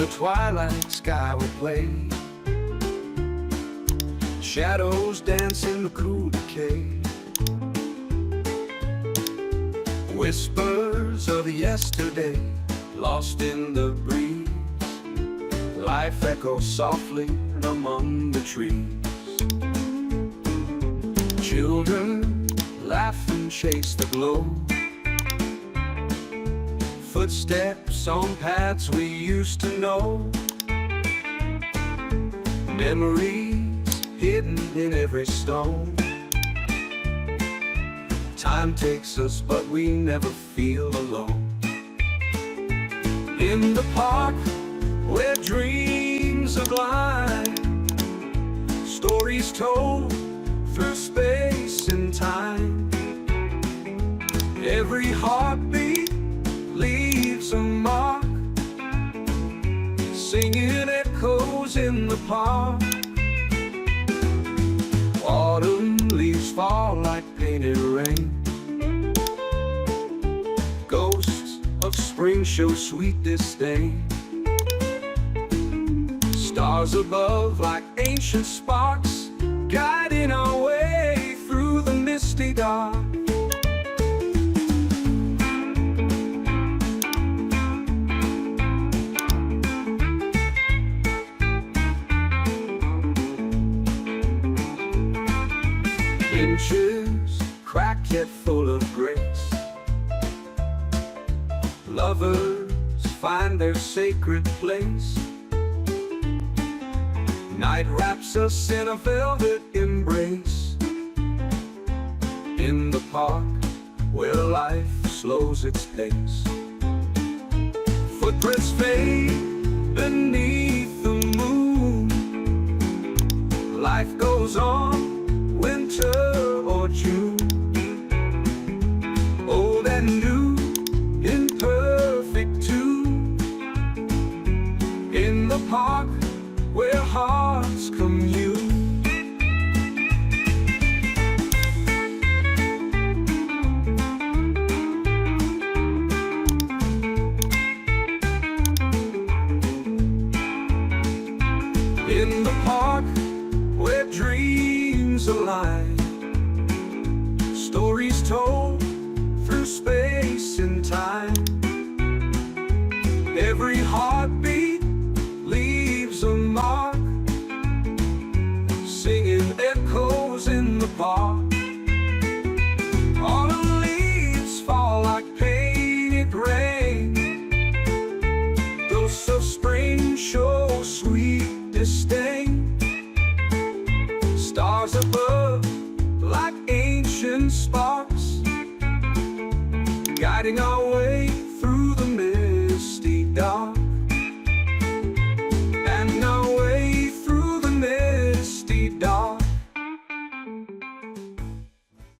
the twilight sky will play. Shadows dance in the cool decay. Whispers of yesterday lost in the breeze. Life echoes softly among the trees. Children laugh and chase the glow. Footsteps on paths we used to know. Memories hidden in every stone. Time takes us, but we never feel alone. In the park where dreams are glide, stories told through space and time. Every heartbeat leaves a mark. Singing echoes in the park. Autumn leaves fall like painted rain. Ghosts of spring show sweet disdain. Stars above like ancient sparks, guiding our way through the misty dark. Benches cracked yet full of grace. Lovers find their sacred place. Night wraps us in a velvet embrace. In the park where life slows its pace. Footprints fade beneath the moon. Life goes on, winter or June. Old and new, in perfect tune. In the park where hearts commune. In the park where dreams align.